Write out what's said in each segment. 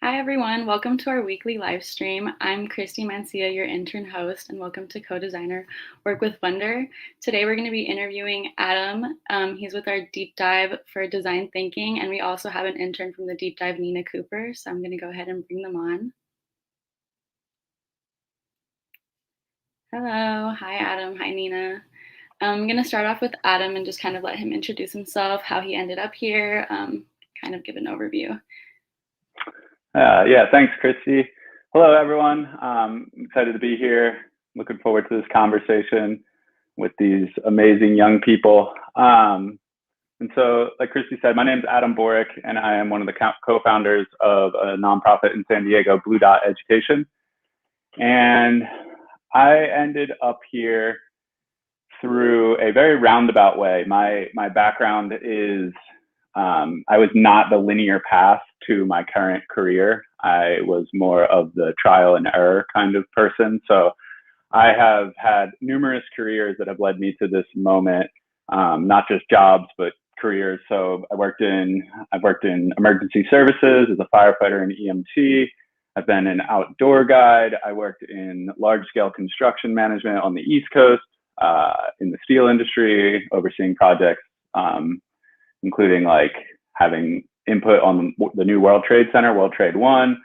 Hi, everyone. Welcome to our weekly live stream. I'm Christy Mancia, your intern host, and welcome to co-designer Work with Wonder. Today, we're going to be interviewing Adam. He's with our deep dive for design thinking, and we also have an intern from the deep dive, Nina Cooper. So I'm going to go ahead and bring them on. Hello. Hi, Adam. Hi, Nina. I'm going to start off with Adam and just kind of let him introduce himself, how he ended up here, kind of give an overview. Yeah, thanks, Christy. Hello, everyone. I'm excited to be here. Looking forward to this conversation with these amazing young people. And so, like Christy said, my name is Adam Borek, and I am one of the co-founders of a nonprofit in San Diego, Blue Dot Education. And I ended up here through a very roundabout way. My background is I was not the linear path to my current career. I was more of the trial and error kind of person. So I have had numerous careers that have led me to this moment, not just jobs, but careers. So I've worked in emergency services as a firefighter and EMT. I've been an outdoor guide. I worked in large scale construction management on the East Coast, in the steel industry, overseeing projects, including like having input on the new World Trade Center, World Trade One.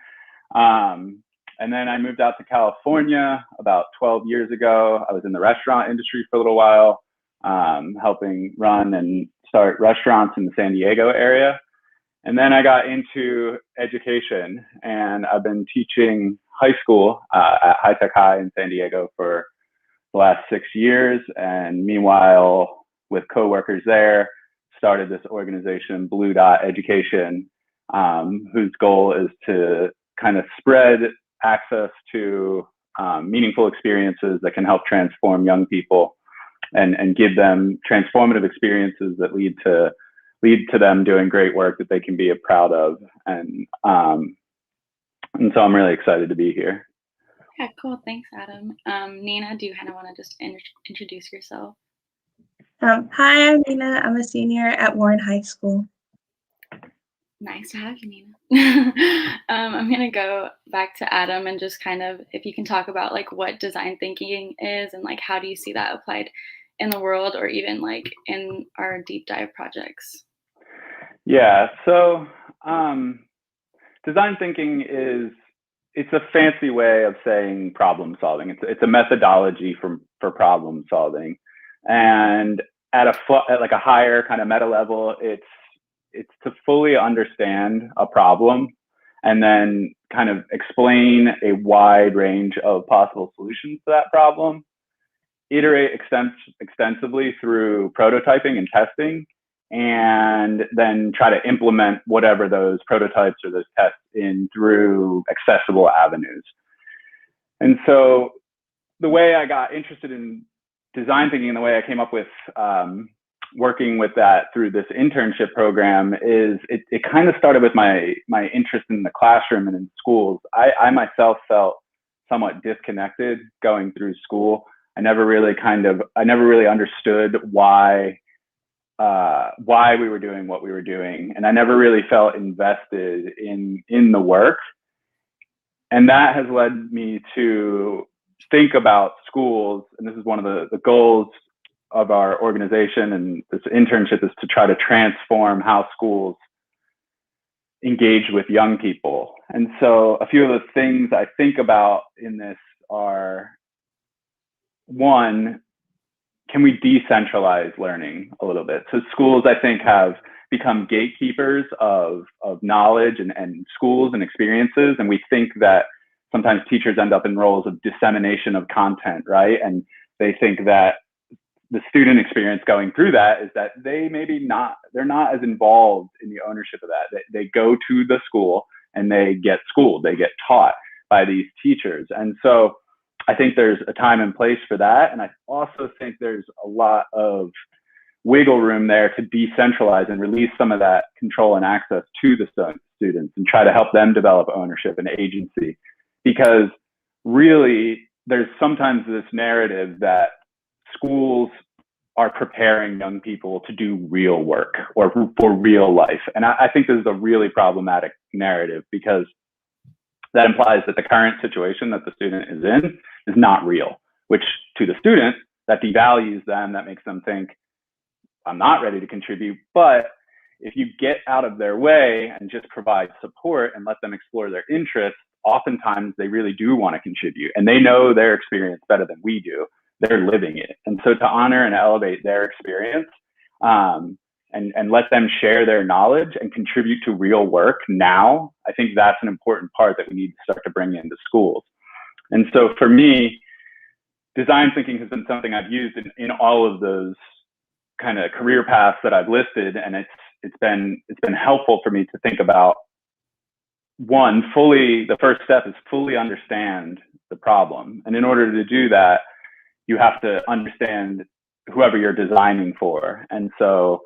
And then I moved out to California about 12 years ago. I was in the restaurant industry for a little while, helping run and start restaurants in the San Diego area. And then I got into education, and I've been teaching high school at High Tech High in San Diego for the last 6 years. And meanwhile, with coworkers there, started this organization, Blue Dot Education, whose goal is to kind of spread access to meaningful experiences that can help transform young people and give them transformative experiences that lead to them doing great work that they can be proud of. And so I'm really excited to be here. Yeah, cool. Thanks, Adam. Nina, do you kind of want to just introduce yourself? Hi, I'm Nina. I'm a senior at Warren High School. Nice to have you, Nina. I'm going to go back to Adam and just kind of, if you can talk about like what design thinking is and like how do you see that applied in the world or even like in our deep dive projects? Yeah, so design thinking it's a fancy way of saying problem solving. It's a methodology for problem solving. And at like a higher kind of meta level, it's to fully understand a problem and then kind of explain a wide range of possible solutions to that problem, iterate extensively through prototyping and testing, and then try to implement whatever those prototypes or those tests in through accessible avenues. And so the way I got interested in design thinking and the way I came up with working with that through this internship program is it kind of started with my interest in the classroom and in schools. I myself felt somewhat disconnected going through school. I never really understood why we were doing what we were doing, and I never really felt invested in the work. And that has led me to think about schools, and this is one of the goals of our organization and this internship, is to try to transform how schools engage with young people. And so a few of the things I think about in this are, one, can we decentralize learning a little bit? So schools, I think, have become gatekeepers of knowledge and schools and experiences. And we think that sometimes teachers end up in roles of dissemination of content, right? And they think that the student experience going through that is that they're not as involved in the ownership of that. They go to the school and they get schooled, they get taught by these teachers. And so I think there's a time and place for that. And I also think there's a lot of wiggle room there to decentralize and release some of that control and access to the students and try to help them develop ownership and agency. Because really, there's sometimes this narrative that schools are preparing young people to do real work or for real life. And I think this is a really problematic narrative, because that implies that the current situation that the student is in is not real, which to the student, that devalues them, that makes them think, I'm not ready to contribute. But if you get out of their way and just provide support and let them explore their interests, oftentimes they really do want to contribute, and they know their experience better than we do. They're living it. And so to honor and elevate their experience, and let them share their knowledge and contribute to real work now, I think that's an important part that we need to start to bring into schools. And so for me, design thinking has been something I've used in all of those kind of career paths that I've listed, and it's been helpful for me to think about, one, the first step is fully understand the problem. And in order to do that, you have to understand whoever you're designing for. And so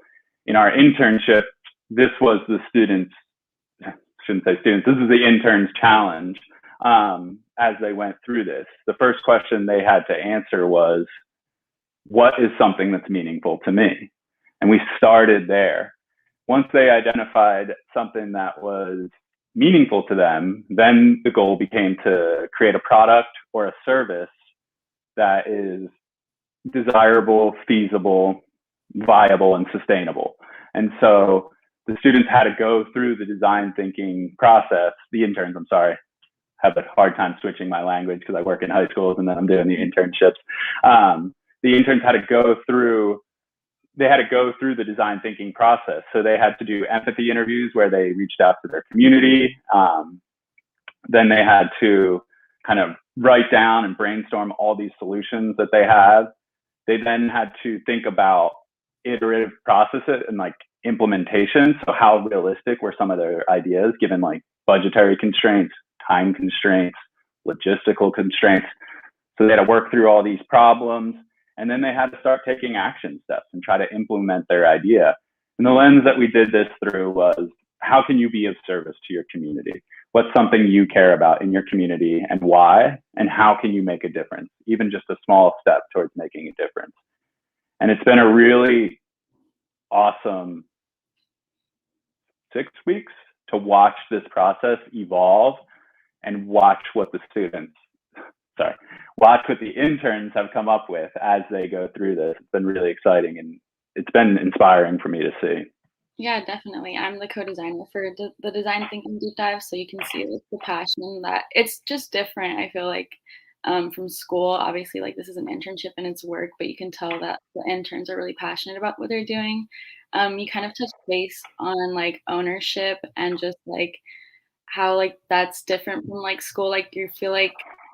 in our internship, this was the students, shouldn't say students, this is the interns' challenge as they went through this. The first question they had to answer was, what is something that's meaningful to me? And we started there. Once they identified something that was meaningful to them, then the goal became to create a product or a service that is desirable, feasible, viable, and sustainable. And so the students had to go through the design thinking process, the interns, I'm sorry, have a hard time switching my language because I work in high schools and then I'm doing the internships. The interns had to go through the design thinking process. So they had to do empathy interviews where they reached out to their community. Then they had to kind of write down and brainstorm all these solutions that they have. They then had to think about iterative processes and like implementation. So how realistic were some of their ideas given like budgetary constraints, time constraints, logistical constraints. So they had to work through all these problems. And then they had to start taking action steps and try to implement their idea. And the lens that we did this through was, how can you be of service to your community? What's something you care about in your community and why? And how can you make a difference? Even just a small step towards making a difference. And it's been a really awesome 6 weeks to watch this process evolve and watch what the interns have come up with as they go through this. It's been really exciting and it's been inspiring for me to see. Yeah, definitely. I'm the co-designer for the design thinking deep dive, so you can see like, the passion that it's just different. I feel like from school, obviously, like this is an internship and it's work, but you can tell that the interns are really passionate about what they're doing. You kind of touch base on like ownership and just like how like that's different from like school. Like you feel like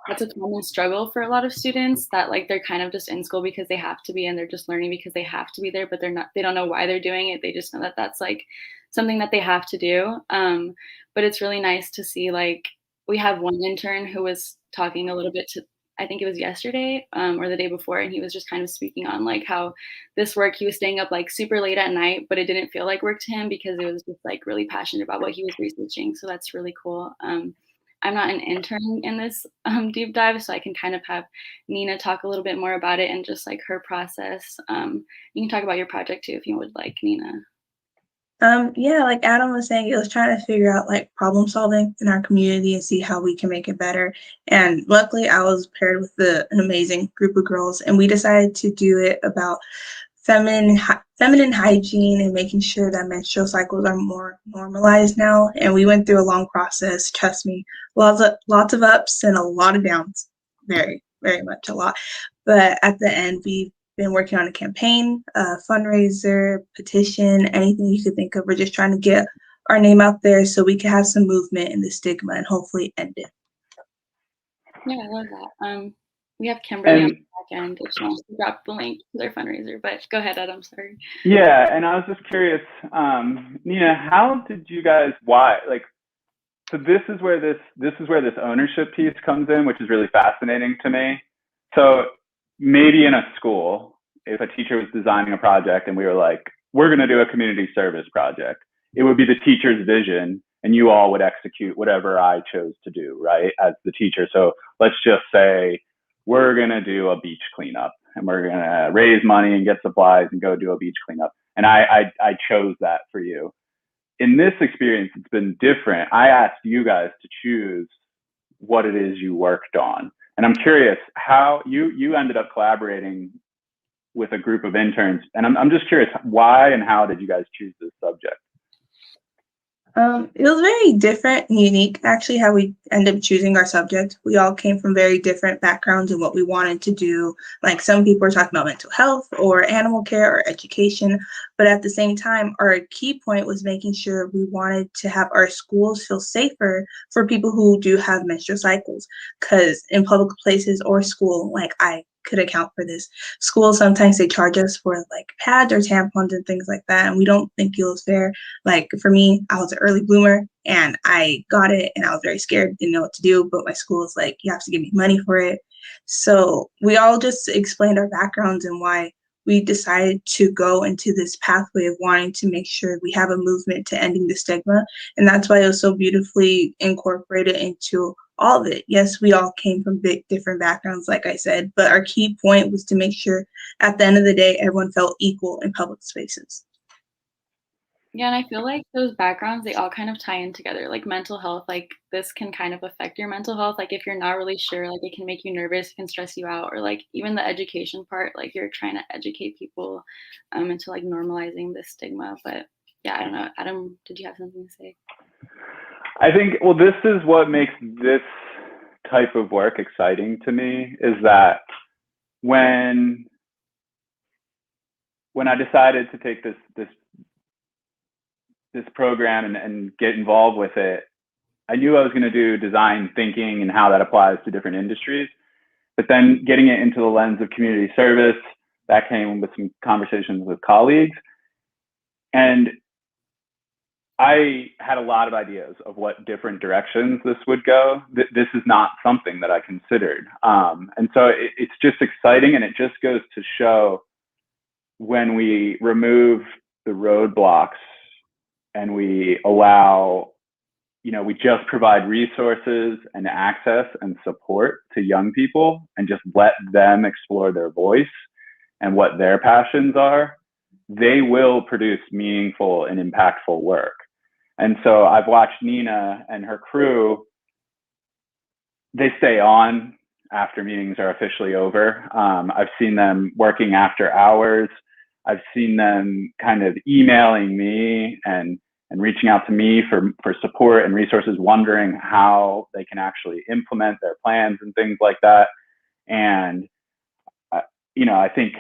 that's a common struggle for a lot of students that like they're kind of just in school because they have to be and they're just learning because they have to be there, but they don't know why they're doing it. They just know that that's like something that they have to do. But it's really nice to see like we have one intern who was talking a little bit to, I think it was yesterday or the day before, and he was just kind of speaking on like how this work, he was staying up like super late at night, but it didn't feel like work to him because it was just like really passionate about what he was researching. So that's really cool. I'm not an intern in this deep dive, so I can kind of have Nina talk a little bit more about it and just like her process. You can talk about your project too if you would like, Nina. Yeah, like Adam was saying, it was trying to figure out like problem solving in our community and see how we can make it better. And luckily, I was paired with an amazing group of girls, and we decided to do it about feminine hygiene and making sure that menstrual cycles are more normalized now. And we went through a long process. Trust me, lots of ups and a lot of downs, very, very much a lot. But at the end, we've been working on a campaign, a fundraiser, petition, anything you could think of. We're just trying to get our name out there so we can have some movement in the stigma and hopefully end it. Yeah, I love that. We have Kimberly on the back end if she wants to drop the link to their fundraiser, but go ahead, Adam, sorry. Yeah, and I was just curious, Nina, how did you guys, so this is where this ownership piece comes in, which is really fascinating to me. So maybe in a school, if a teacher was designing a project and we were like, we're going to do a community service project, it would be the teacher's vision and you all would execute whatever I chose to do, right, as the teacher. So let's just say we're going to do a beach cleanup and we're going to raise money and get supplies and go do a beach cleanup. And I chose that for you. In this experience, it's been different. I asked you guys to choose what it is you worked on. And I'm curious how you ended up collaborating with a group of interns. And I'm just curious, why and how did you guys choose this subject? It was very different and unique, actually, how we ended up choosing our subject. We all came from very different backgrounds and what we wanted to do. Like some people were talking about mental health or animal care or education, but at the same time, our key point was making sure we wanted to have our schools feel safer for people who do have menstrual cycles. Because in public places or school, like I could account for this. Schools sometimes they charge us for like pads or tampons and things like that, and we don't think it was fair. Like for me, I was an early bloomer and I got it and I was very scared, didn't know what to do, but my school was like, you have to give me money for it. So we all just explained our backgrounds and why we decided to go into this pathway of wanting to make sure we have a movement to ending the stigma. And that's why it was so beautifully incorporated into all of it. Yes, we all came from big different backgrounds, like I said, but our key point was to make sure at the end of the day, everyone felt equal in public spaces. Yeah, and I feel like those backgrounds, they all kind of tie in together. Like mental health, like this can kind of affect your mental health. Like if you're not really sure, like it can make you nervous, it can stress you out, or like even the education part, like you're trying to educate people into like normalizing this stigma. But yeah, I don't know. Adam, did you have something to say? I think, well, this is what makes this type of work exciting to me, is that when I decided to take this program and get involved with it, I knew I was going to do design thinking and how that applies to different industries. But then getting it into the lens of community service, that came with some conversations with colleagues. And I had a lot of ideas of what different directions this would go. This is not something that I considered. And so it's just exciting, and it just goes to show when we remove the roadblocks and we allow, we just provide resources and access and support to young people and just let them explore their voice and what their passions are, they will produce meaningful and impactful work. And so I've watched Nina and her crew, they stay on after meetings are officially over. I've seen them working after hours. I've seen them kind of emailing me and reaching out to me for support and resources, wondering how they can actually implement their plans and things like that. And, I think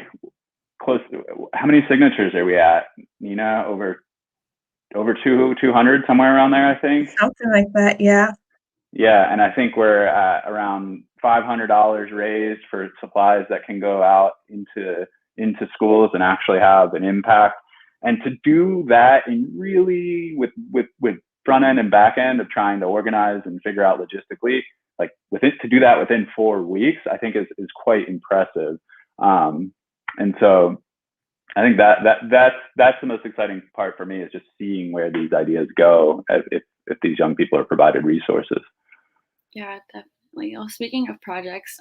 close to, how many signatures are we at, Nina? Over 200, somewhere around there, I think. Something like that, yeah. Yeah, and I think we're at around $500 raised for supplies that can go out into schools and actually have an impact. And to do that in really with front end and back end of trying to organize and figure out logistically, like to do that within 4 weeks, I think is quite impressive. And so I think that's the most exciting part for me, is just seeing where these ideas go if these young people are provided resources. Yeah, definitely. Well, speaking of projects,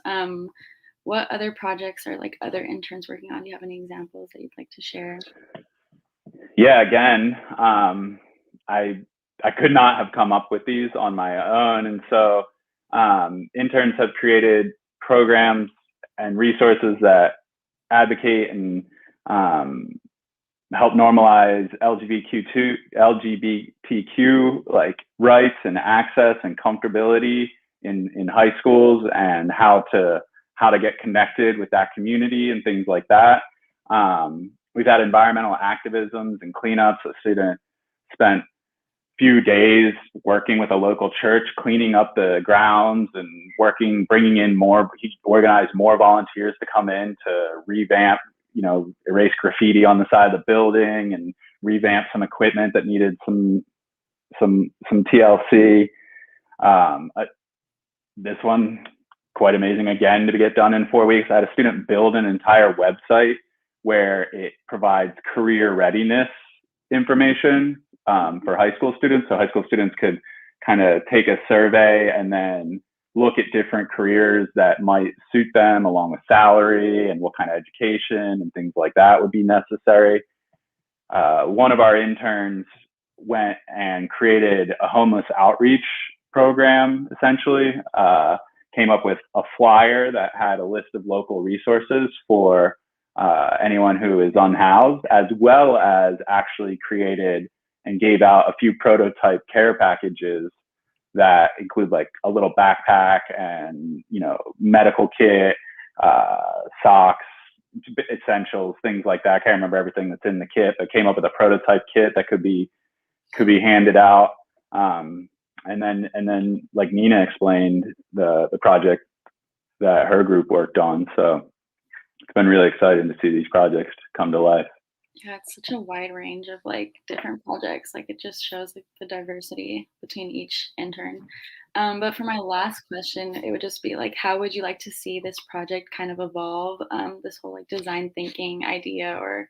what other projects are like other interns working on? Do you have any examples that you'd like to share? Yeah, again, I could not have come up with these on my own. And so interns have created programs and resources that advocate and help normalize LGBTQ like rights and access and comfortability in high schools, and how to get connected with that community and things like that. We've had environmental activisms and cleanups. A student spent few days working with a local church, cleaning up the grounds and bringing in he organized more volunteers to come in to revamp, erase graffiti on the side of the building and revamp some equipment that needed some TLC. This one, quite amazing again to get done in 4 weeks. I had a student build an entire website where it provides career readiness information for high school students. So high school students could kind of take a survey and then look at different careers that might suit them, along with salary and what kind of education and things like that would be necessary. One of our interns went and created a homeless outreach program, essentially. Came up with a flyer that had a list of local resources for anyone who is unhoused, as well as actually created and gave out a few prototype care packages that include like a little backpack and, you know, medical kit, socks, essentials, things like that. I can't remember everything that's in the kit, but came up with a prototype kit that could be handed out. And then like Nina explained, the project that her group worked on. So it's been really exciting to see these projects come to life. Yeah, it's such a wide range of like different projects. Like it just shows like the diversity between each intern. But for my last question, it would just be like, how would you like to see this project kind of evolve? This whole like design thinking idea, or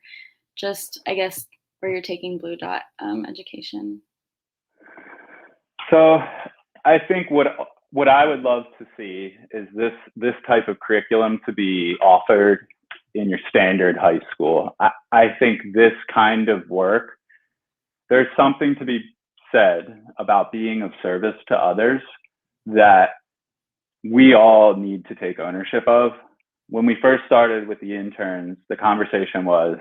just I guess where you're taking Blue Dot education. So I think what I would love to see is this type of curriculum to be offered in your standard high school. I think this kind of work, there's something to be said about being of service to others that we all need to take ownership of. When we first started with the interns, the conversation was,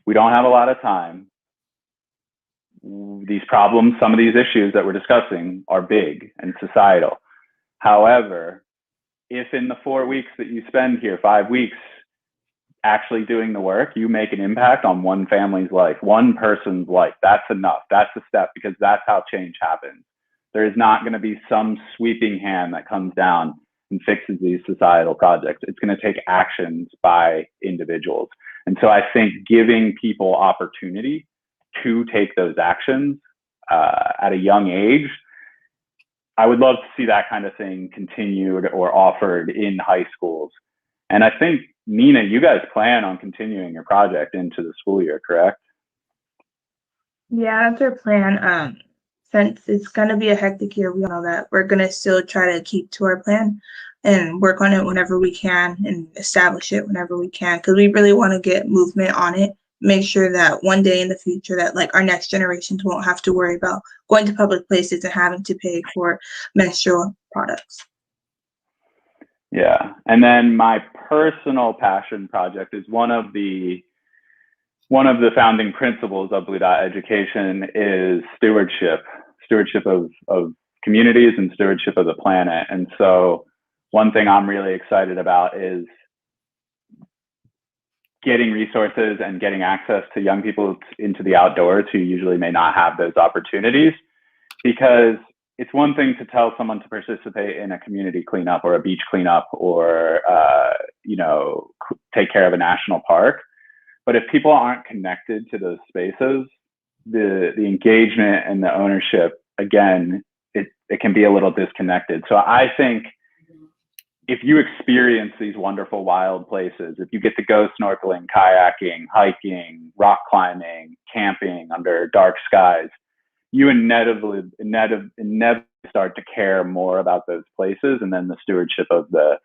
we don't have a lot of time. These problems, some of these issues that we're discussing are big and societal. However, if in the 4 weeks that you spend here, 5 weeks, actually doing the work, you make an impact on one family's life, one person's life, that's enough. That's a step, because that's how change happens. There is not going to be some sweeping hand that comes down and fixes these societal projects. It's going to take actions by individuals. And so I think giving people opportunity to take those actions at a young age, I would love to see that kind of thing continued or offered in high schools. And I think, Nina, you guys plan on continuing your project into the school year, correct? Yeah, that's our plan. Since it's gonna be a hectic year, we all know that we're gonna still try to keep to our plan and work on it whenever we can and establish it whenever we can, because we really want to get movement on it. Make sure that one day in the future that like our next generations won't have to worry about going to public places and having to pay for menstrual products. Yeah. And then my personal passion project is one of the founding principles of Blue Dot Education is stewardship of communities and stewardship of the planet. And so one thing I'm really excited about is getting resources and getting access to young people into the outdoors who usually may not have those opportunities, because it's one thing to tell someone to participate in a community cleanup or a beach cleanup or, take care of a national park. But if people aren't connected to those spaces, the engagement and the ownership, again, it can be a little disconnected. So I think if you experience these wonderful wild places, if you get to go snorkeling, kayaking, hiking, rock climbing, camping under dark skies, you inevitably start to care more about those places, and then the stewardship of the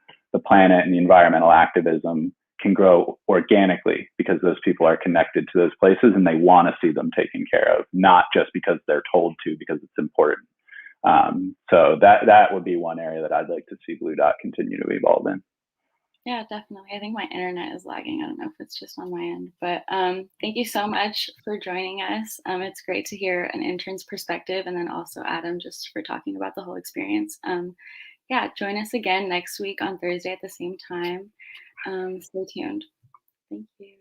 planet and the environmental activism can grow organically because those people are connected to those places and they want to see them taken care of, not just because they're told to, because it's important. So that would be one area that I'd like to see Blue Dot continue to evolve in. Yeah, definitely. I think my internet is lagging. I don't know if it's just on my end, but thank you so much for joining us. It's great to hear an intern's perspective, and then also Adam just for talking about the whole experience. Yeah, join us again next week on Thursday at the same time. Stay tuned. Thank you.